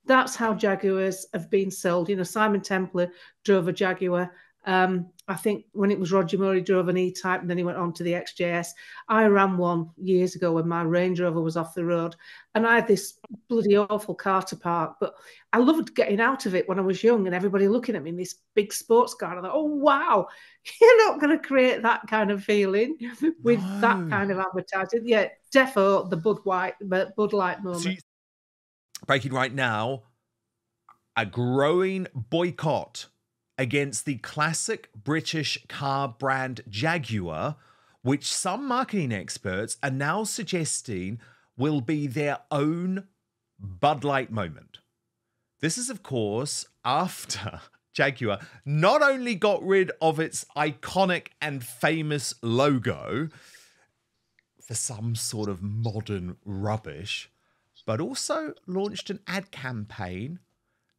That's how Jaguars have been sold. You know, Simon Templar drove a Jaguar. I think when it was Roger Moore, he drove an E-Type, and then he went on to the XJS. I ran one years ago when my Range Rover was off the road, and I had this bloody awful car to park, but I loved getting out of it when I was young and everybody looking at me in this big sports car. And I thought, oh, wow, you're not going to create that kind of feeling with that kind of advertising. Yeah, defo the Bud Light moment. Breaking right now, a growing boycott against the classic British car brand Jaguar, which some marketing experts are now suggesting will be their own Bud Light moment. This is, of course, after Jaguar not only got rid of its iconic and famous logo for some sort of modern rubbish, but also launched an ad campaign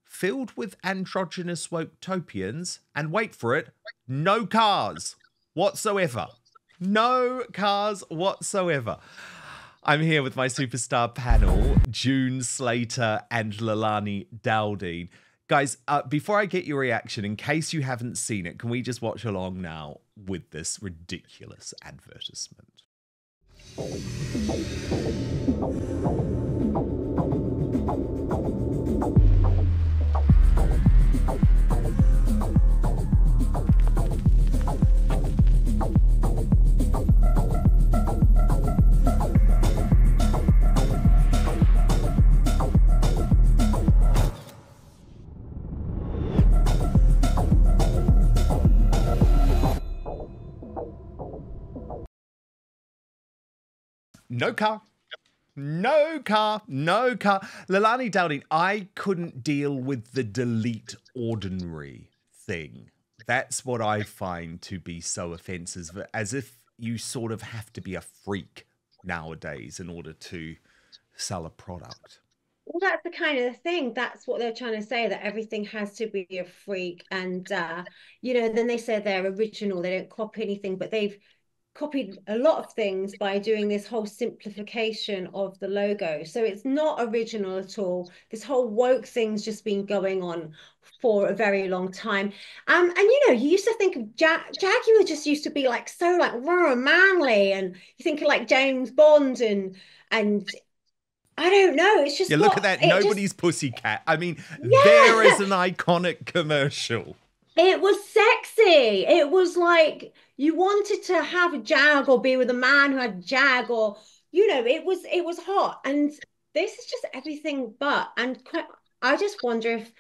filled with androgynous woke-topians, and wait for it, no cars whatsoever. No cars whatsoever. I'm here with my superstar panel, June Slater and Leilani Dowding. Guys, before I get your reaction, in case you haven't seen it, can we just watch along now with this ridiculous advertisement? No car. No car. No car. Leilani Dowding, I couldn't deal with the delete ordinary thing. That's what I find to be so offensive, as if you sort of have to be a freak nowadays in order to sell a product. Well, that's the kind of thing. That's what they're trying to say, that everything has to be a freak. And, you know, then they say they're original. They don't copy anything, but they've copied a lot of things by doing this whole simplification of the logo. So it's not original at all. This whole woke thing's just been going on for a very long time. And you know, you used to think of Jaguar just used to be like so like raw and manly, and you think of like James Bond and I don't know. It's just look at that. Nobody's Pussycat. I mean, there is an iconic commercial. It was sexy. It was like you wanted to have a Jag or be with a man who had a Jag, or you know, it was hot. And this is just everything but. And I just wonder if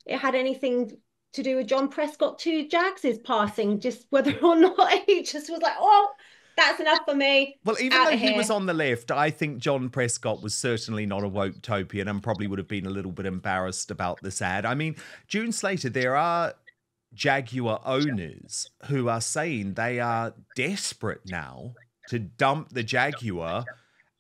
it had anything to do with John Prescott to Jags's passing, just whether or not he just was like, oh, that's enough for me. Well, even though he was on the left, I think John Prescott was certainly not a woke-topian and probably would have been a little bit embarrassed about this ad. I mean, June Slater, there are Jaguar owners who are saying they are desperate now to dump the Jaguar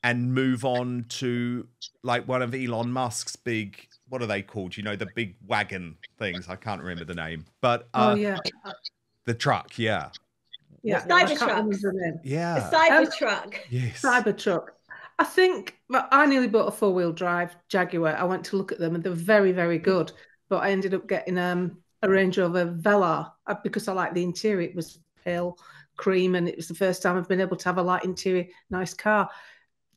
and move on to like one of Elon Musk's big, what are they called? You know, the big wagon things. I can't remember the name, but the truck. Yeah. Yeah. Cybertruck. Yeah. The Cybertruck. Yes. Cybertruck. I think I nearly bought a 4-wheel drive Jaguar. I went to look at them and they're very, very good. But I ended up getting a Range Rover Velar because I like the interior. It was pale cream and it was the first time I've been able to have a light interior, nice car.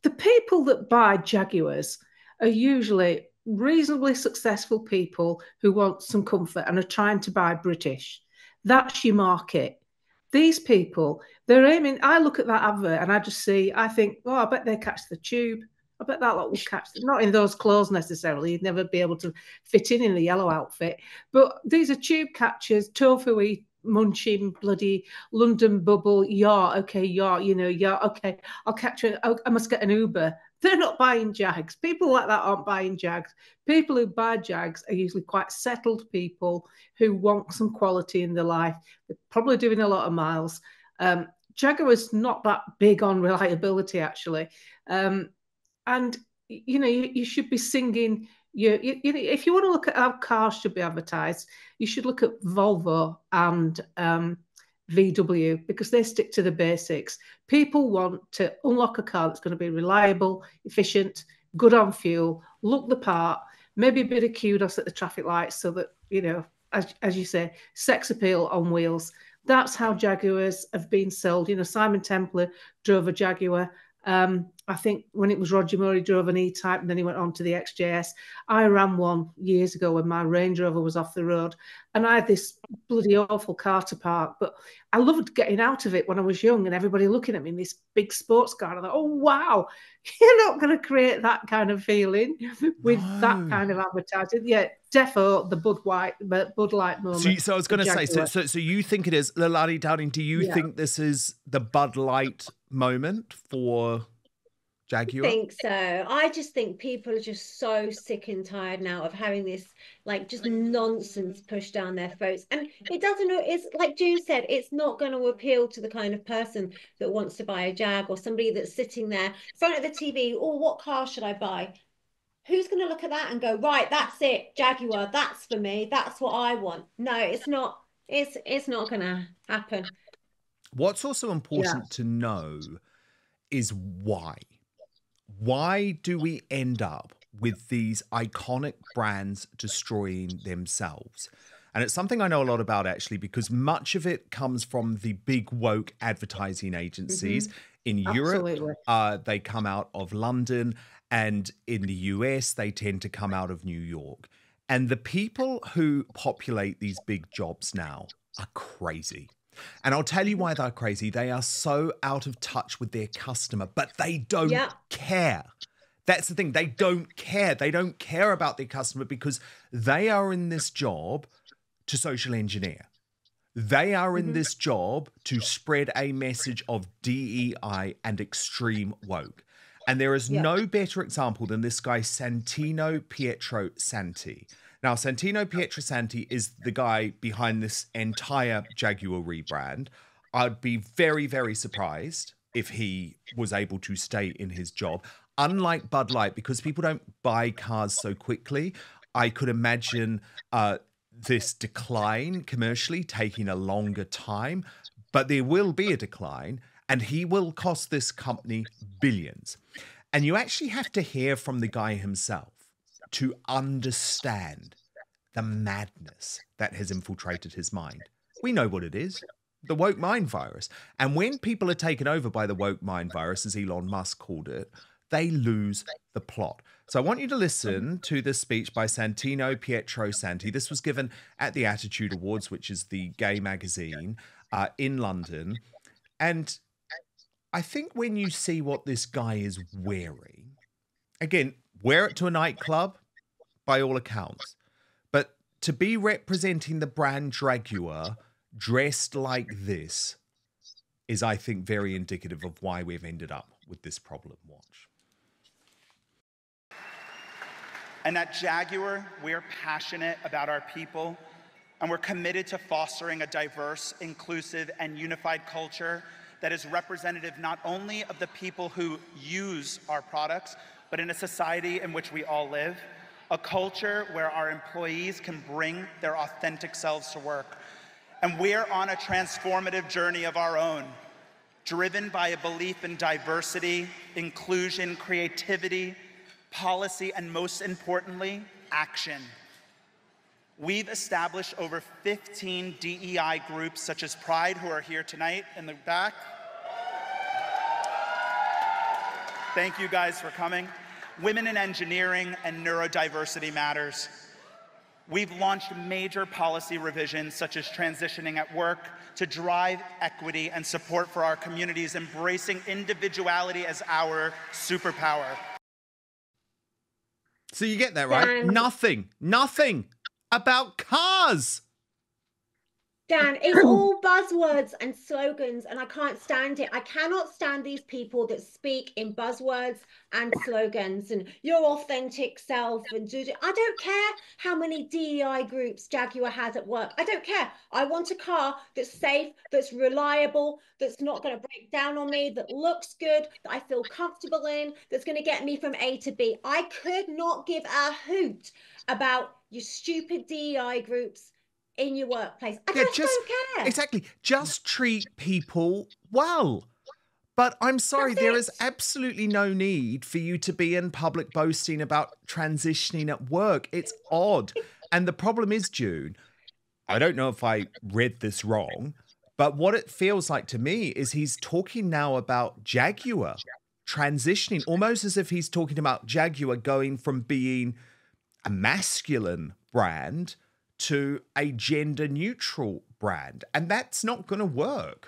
The people that buy Jaguars are usually reasonably successful people who want some comfort and are trying to buy British. That's your market. These people, they're aiming. I look at that advert and I think, oh, I bet they catch the tube. I bet that lot will catch, not in those clothes necessarily. You'd never be able to fit in the yellow outfit. But these are tube catchers, tofu-y, munching, bloody London bubble, okay, okay, I'll catch it. I must get an Uber. They're not buying Jags. People like that aren't buying Jags. People who buy Jags are usually quite settled people who want some quality in their life. They're probably doing a lot of miles. Jaguar is not that big on reliability, actually. And, you know, you should be singing. If you want to look at how cars should be advertised, you should look at Volvo and VW because they stick to the basics. People want to unlock a car that's going to be reliable, efficient, good on fuel, look the part, maybe a bit of kudos at the traffic lights so that, you know, as you say, sex appeal on wheels. That's how Jaguars have been sold. You know, Simon Templar drove a Jaguar. I think when it was Roger Moore, he drove an E-Type, and then he went on to the XJS. I ran one years ago when my Range Rover was off the road, and I had this bloody awful car to park, but I loved getting out of it when I was young and everybody looking at me in this big sports car. And I thought, oh, wow, you're not going to create that kind of feeling with that kind of advertising. Yeah, defo the Bud Light moment. So I was going to say, so you think it is, Leilani Dowding, do you think this is the Bud Light moment for Jaguar? I think so. I just think people are just so sick and tired now of having this like just nonsense pushed down their throats. And it doesn't, it's like June said, it's not going to appeal to the kind of person that wants to buy a Jag, or somebody that's sitting there in front of the TV. Oh, what car should I buy? Who's going to look at that and go, right, that's it, Jaguar, that's for me, that's what I want? No, it's not. It's not going to happen. What's also important to know is why. Why do we end up with these iconic brands destroying themselves? And it's something I know a lot about, actually, because much of it comes from the big woke advertising agencies. In Europe, they come out of London, and in the US, they tend to come out of New York. And the people who populate these big jobs now are crazy. And I'll tell you why they're crazy. They are so out of touch with their customer, but they don't care. That's the thing. They don't care. They don't care about their customer because they are in this job to social engineer. They are in this job to spread a message of DEI and extreme woke. And there is no better example than this guy, Santino Pietro Santi. Now, Santino Pietro Santi is the guy behind this entire Jaguar rebrand. I'd be very, very surprised if he was able to stay in his job. Unlike Bud Light, because people don't buy cars so quickly, I could imagine this decline commercially taking a longer time, but there will be a decline, and he will cost this company billions. And you actually have to hear from the guy himself to understand the madness that has infiltrated his mind. We know what it is, the woke mind virus. And when people are taken over by the woke mind virus, as Elon Musk called it, they lose the plot. So I want you to listen to this speech by Santino Pietro Santi. This was given at the Attitude Awards, which is the gay magazine in London. And I think when you see what this guy is wearing, again, wear it to a nightclub, by all accounts. But to be representing the brand Jaguar dressed like this is, I think, very indicative of why we've ended up with this problem. Watch. And at Jaguar, we're passionate about our people, and we're committed to fostering a diverse, inclusive, and unified culture that is representative not only of the people who use our products, but in a society in which we all live. A culture where our employees can bring their authentic selves to work. And we're on a transformative journey of our own, driven by a belief in diversity, inclusion, creativity, policy, and most importantly, action. We've established over 15 DEI groups, such as Pride, who are here tonight in the back. Thank you guys for coming. Women in Engineering and Neurodiversity Matters. We've launched major policy revisions, such as transitioning at work, to drive equity and support for our communities, embracing individuality as our superpower. So you get that, right? Nothing about cars. Dan, it's all buzzwords and slogans, and I can't stand it. I cannot stand these people that speak in buzzwords and slogans and your authentic self and I don't care how many DEI groups Jaguar has at work. I don't care. I want a car that's safe, that's reliable, that's not going to break down on me, that looks good, that I feel comfortable in, that's going to get me from A to B. I could not give a hoot about your stupid DEI groups in your workplace. I just don't care. Exactly. Just treat people well. But I'm sorry, That's there it. is absolutely no need for you to be in public boasting about transitioning at work. It's odd. And the problem is, June, I don't know if I read this wrong, but what it feels like to me is he's talking now about Jaguar transitioning, almost as if he's talking about Jaguar going from being a masculine brand to a gender neutral brand. And that's not going to work.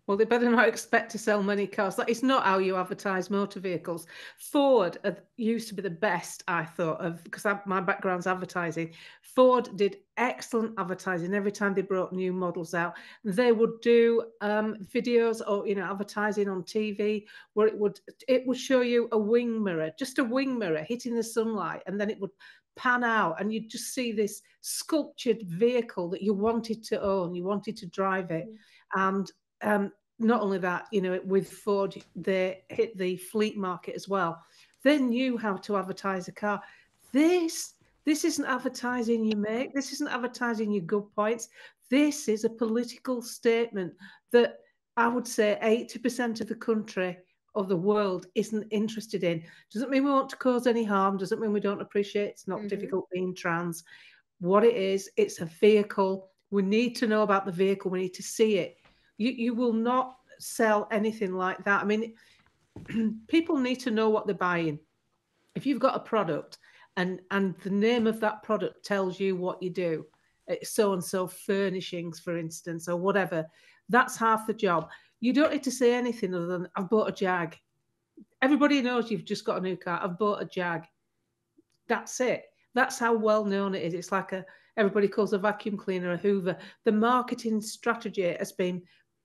Well, they better not expect to sell many cars. That is not how you advertise motor vehicles. Ford used to be the best, I thought, of because my background's advertising. Ford did excellent advertising every time they brought new models out. They would do videos or advertising on TV where it would show you a wing mirror, just a wing mirror hitting the sunlight, and then it would pan out, and you'd just see this sculptured vehicle that you wanted to own, you wanted to drive it, and not only that, with Ford, they hit the fleet market as well. They knew how to advertise a car. This isn't advertising you make. This isn't advertising your good points. This is a political statement that I would say 80% of the country of the world isn't interested in. Doesn't mean we want to cause any harm. Doesn't mean we don't appreciate it's not difficult being trans. What it is, it's a vehicle. We need to know about the vehicle. We need to see it. You will not sell anything like that. I mean, people need to know what they're buying. If you've got a product and the name of that product tells you what you do, it's so-and-so furnishings, for instance, or whatever, that's half the job. You don't need to say anything other than, I've bought a Jag. Everybody knows you've just got a new car. I've bought a Jag. That's it. That's how well known it is. It's like everybody calls a vacuum cleaner a Hoover. The marketing strategy has been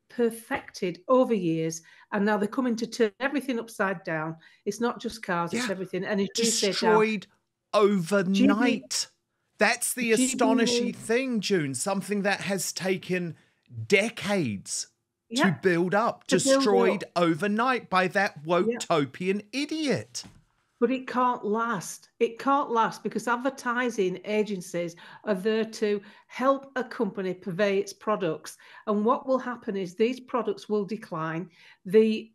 perfected over years, and now they're coming to turn everything upside down. It's not just cars, it's everything. And destroyed overnight. That's the astonishing thing, June. Something that has taken decades to build up, destroyed overnight by that woke-topian idiot. But it can't last. It can't last because advertising agencies are there to help a company purvey its products. And what will happen is these products will decline. The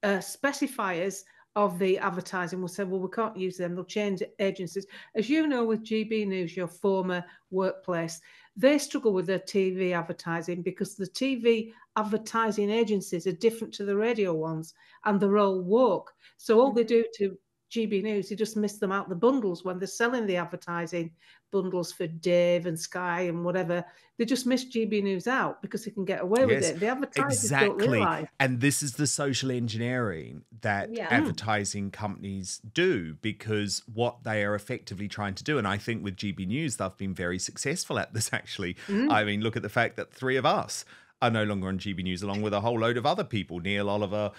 specifiers of the advertising will say, well, we can't use them. They'll change agencies. As you know, with GB News, your former workplace, they struggle with their TV advertising because the TV advertising agencies are different to the radio ones, and they're all woke. So all they do to GB News, you just miss them out the bundles when they're selling the advertising bundles for Dave and Sky and whatever. They just miss GB News out because they can get away with it. The advertisers don't realise. And this is the social engineering that advertising companies do, because what they are effectively trying to do, and I think with GB News, they've been very successful at this, actually. I mean, look at the fact that 3 of us are no longer on GB News, along with a whole load of other people, Neil Oliver,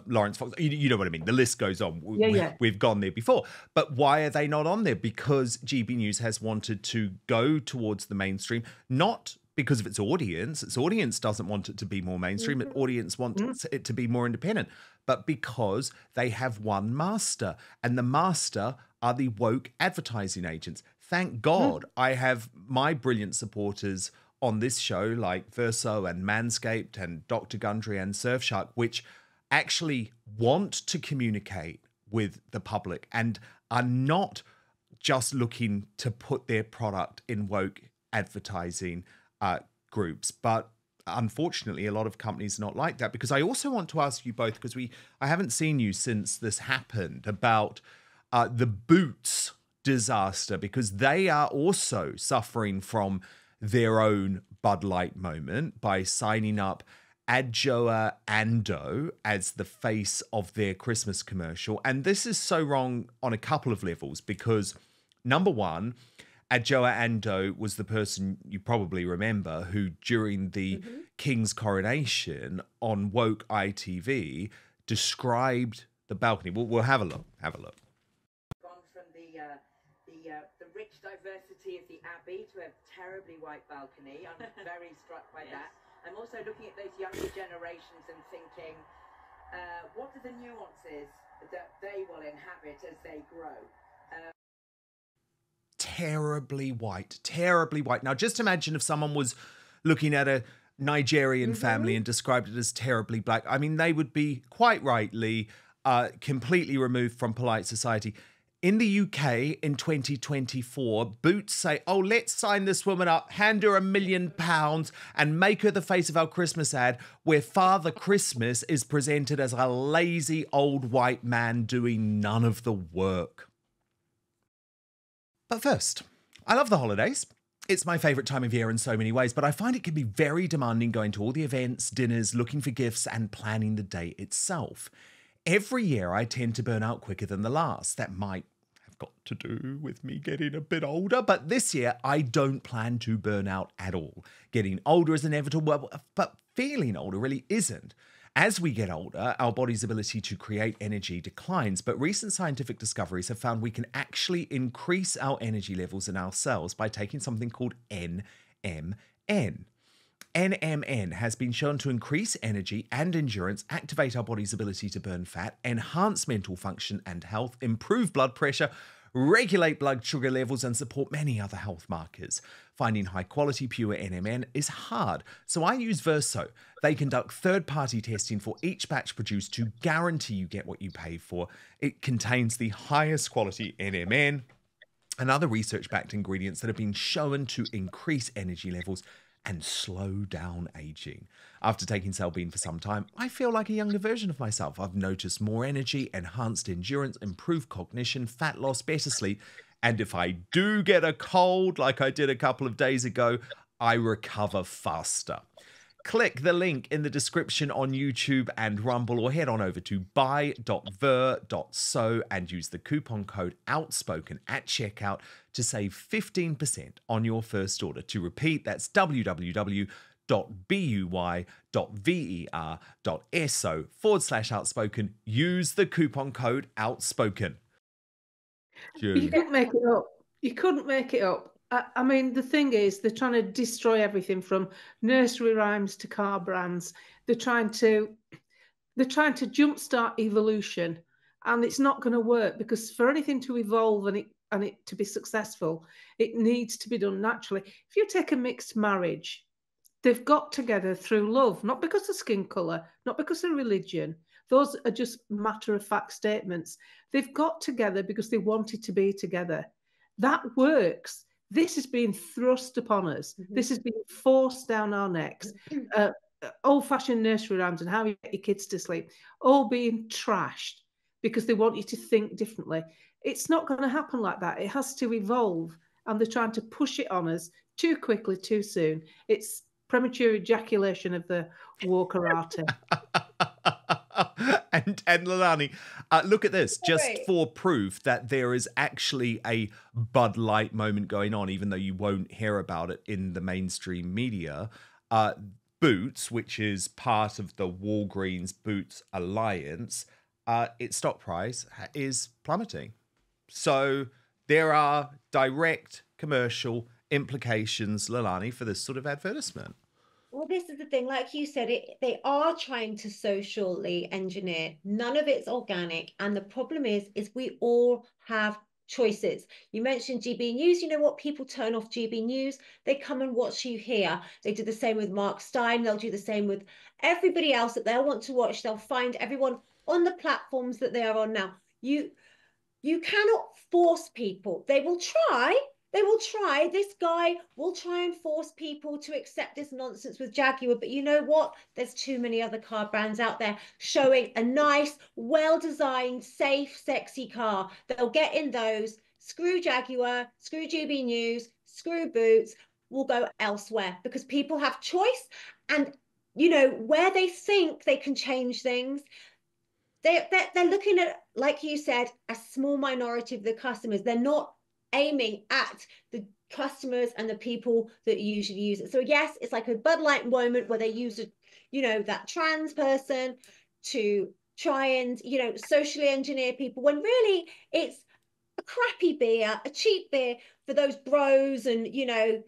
Lawrence Fox, you know what I mean? The list goes on. We've gone there before. But why are they not on there? Because GB News has wanted to go towards the mainstream, not because of its audience. Its audience doesn't want it to be more mainstream. Its audience wants it to be more independent. But because they have one master, and the master are the woke advertising agents. Thank God I have my brilliant supporters on this show, like Verso and Manscaped and Dr. Gundry and Surfshark, which actually want to communicate with the public and are not just looking to put their product in woke advertising groups. But unfortunately, a lot of companies are not like that. Because I also want to ask you both, because I haven't seen you since this happened, about the Boots disaster, because they are also suffering from their own Bud Light moment by signing up Jaguar Ando as the face of their Christmas commercial. And this is so wrong on a couple of levels, because number one, Jaguar Ando was the person you probably remember who, during the King's coronation on woke ITV, described the balcony. We'll have a look. Have a look. Gone from the rich diversity of the Abbey to a terribly white balcony. I'm very struck by that. I'm also looking at those younger generations and thinking, what are the nuances that they will inhabit as they grow? Terribly white. Now, just imagine if someone was looking at a Nigerian family and described it as terribly black. I mean, they would be quite rightly completely removed from polite society. In the UK in 2024, Boots say, oh, let's sign this woman up, hand her £1 million and make her the face of our Christmas ad where Father Christmas is presented as a lazy old white man doing none of the work. But first, I love the holidays. It's my favourite time of year in so many ways, but I find it can be very demanding going to all the events, dinners, looking for gifts and planning the day itself. Every year I tend to burn out quicker than the last. That might have got to do with me getting a bit older, but this year I don't plan to burn out at all. Getting older is inevitable, but feeling older really isn't. As we get older, our body's ability to create energy declines, but recent scientific discoveries have found we can actually increase our energy levels in our cells by taking something called NMN. NMN has been shown to increase energy and endurance, activate our body's ability to burn fat, enhance mental function and health, improve blood pressure, regulate blood sugar levels, and support many other health markers. Finding high-quality pure NMN is hard, so I use Verso. They conduct third-party testing for each batch produced to guarantee you get what you pay for. It contains the highest quality NMN and other research-backed ingredients that have been shown to increase energy levels and slow down aging. After taking Celbene for some time, I feel like a younger version of myself. I've noticed more energy, enhanced endurance, improved cognition, fat loss, better sleep, and if I do get a cold like I did a couple of days ago, I recover faster. Click the link in the description on YouTube and Rumble or head on over to buy.ver.so and use the coupon code OUTSPOKEN at checkout to save 15% on your first order. To repeat, that's www.buy.ver.so/outspoken. Use the coupon code OUTSPOKEN. You couldn't make it up. You couldn't make it up. I mean, the thing is, they're trying to destroy everything from nursery rhymes to car brands. They're trying to jumpstart evolution, and it's not going to work because for anything to evolve and it to be successful, it needs to be done naturally. If you take a mixed marriage, they've got together through love, not because of skin color, not because of religion. Those are just matter-of-fact statements. They've got together because they wanted to be together. That works. This is being thrust upon us. This is being forced down our necks. Old-fashioned nursery rhymes and how you get your kids to sleep, all being trashed because they want you to think differently. It's not going to happen like that. It has to evolve, and they're trying to push it on us too quickly, too soon. It's premature ejaculation of the war karate. And Leilani, look at this, just for proof that there is actually a Bud Light moment going on, even though you won't hear about it in the mainstream media. Boots, which is part of the Walgreens Boots Alliance, its stock price is plummeting. So there are direct commercial implications, Leilani, for this sort of advertisement. Well, this is the thing, like you said, they are trying to socially engineer. None of it's organic. And the problem is we all have choices. You mentioned GB News. You know what? People turn off GB News. They come and watch you here. They do the same with Mark Stein. They'll do the same with everybody else that they'll want to watch. They'll find everyone on the platforms that they are on now. You cannot force people. They will try. They will try. This guy will try and force people to accept this nonsense with Jaguar. But you know what? There's too many other car brands out there showing a nice, well-designed, safe, sexy car. They'll get in those. Screw Jaguar, screw GB News, screw Boots. We'll go elsewhere because people have choice. And, you know, where they think they can change things, they're looking at, like you said, a small minority of the customers. They're not aiming at the customers and the people that usually use it. So yes, it's like a Bud Light moment where they use it, you know, that trans person to try and, you know, socially engineer people when really it's a crappy beer, a cheap beer for those bros and, you know,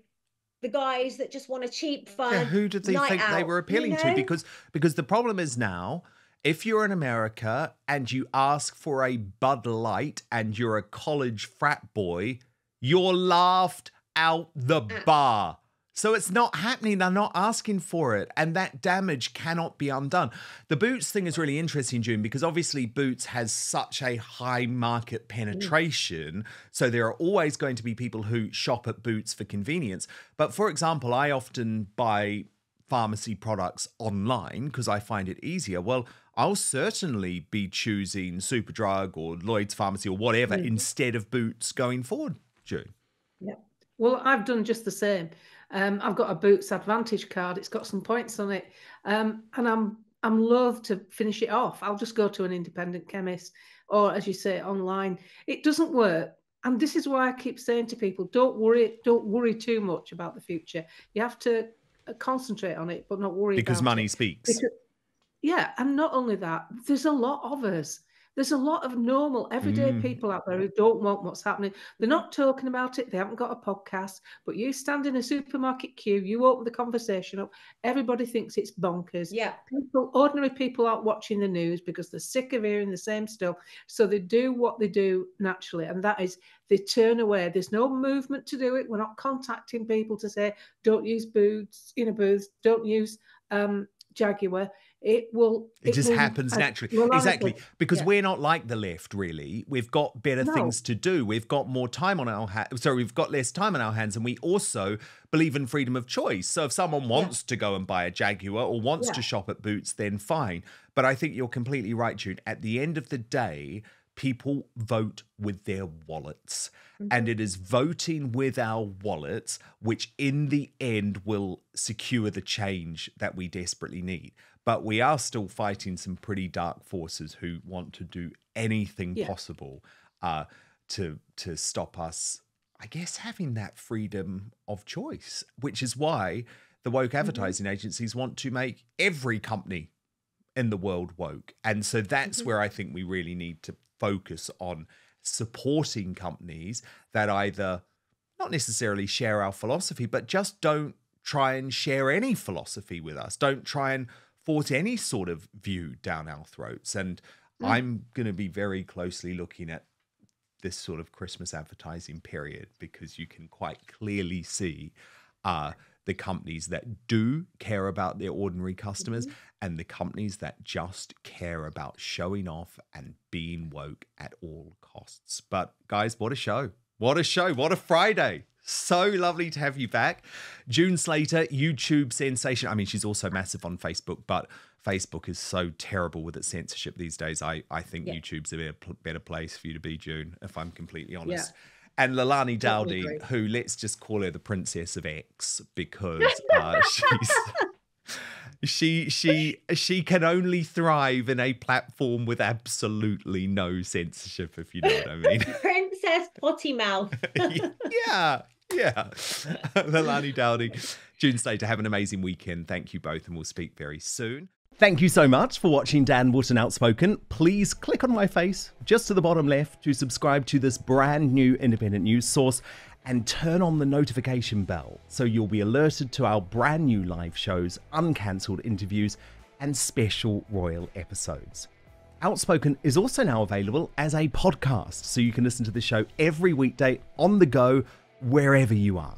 the guys that just want a cheap fun. Yeah, who did they think they were appealing to? Because the problem is now, if you're in America and you ask for a Bud Light and you're a college frat boy, you're laughed out the bar. So it's not happening. They're not asking for it. And that damage cannot be undone. The Boots thing is really interesting, June, because obviously Boots has such a high market penetration. So there are always going to be people who shop at Boots for convenience. But for example, I often buy pharmacy products online because I find it easier. Well, I'll certainly be choosing Superdrug or Lloyd's Pharmacy or whatever instead of Boots going forward, June. Yeah. Well, I've done just the same. I've got a Boots Advantage card. It's got some points on it, and I'm loath to finish it off. I'll just go to an independent chemist, or as you say, online. It doesn't work, and this is why I keep saying to people, don't worry too much about the future. You have to concentrate on it, but not worry because about money it. speaks. Yeah, and not only that, there's a lot of us. There's a lot of normal, everyday people out there who don't want what's happening. They're not talking about it. They haven't got a podcast. But you stand in a supermarket queue, you open the conversation up, everybody thinks it's bonkers. Yeah. Ordinary people aren't watching the news because they're sick of hearing the same stuff. So they do what they do naturally, and that is they turn away. There's no movement to do it. We're not contacting people to say, don't use Boots, don't use Jaguar. It just happens naturally. Exactly. Because we're not like the left, really. We've got better things to do. We've got more time on our hands. Sorry, we've got less time on our hands. And we also believe in freedom of choice. So if someone wants to go and buy a Jaguar or wants to shop at Boots, then fine. But I think you're completely right, June. At the end of the day, people vote with their wallets. And it is voting with our wallets which in the end will secure the change that we desperately need. But we are still fighting some pretty dark forces who want to do anything possible to stop us, I guess, having that freedom of choice, which is why the woke advertising agencies want to make every company in the world woke. And so that's where I think we really need to focus on supporting companies that either not necessarily share our philosophy, but just don't try and share any philosophy with us. Don't try and force any sort of view down our throats. And I'm going to be very closely looking at this sort of Christmas advertising period because you can quite clearly see the companies that do care about their ordinary customers and the companies that just care about showing off and being woke at all costs. But guys, what a show. What a show. What a Friday. So lovely to have you back. June Slater, YouTube sensation. I mean, she's also massive on Facebook, but Facebook is so terrible with its censorship these days. I think YouTube's a better place for you to be, June, if I'm completely honest. Yeah. And Leilani Dowding, who let's just call her the Princess of X because she can only thrive in a platform with absolutely no censorship, if you know what I mean. Princess Potty Mouth. Yeah. Leilani Dowding, June Slater, have an amazing weekend. Thank you both, and we'll speak very soon. Thank you so much for watching Dan Wootton Outspoken. Please click on my face just to the bottom left to subscribe to this brand new independent news source and turn on the notification bell so you'll be alerted to our brand new live shows, uncancelled interviews, and special royal episodes. Outspoken is also now available as a podcast, so you can listen to the show every weekday on the go, wherever you are.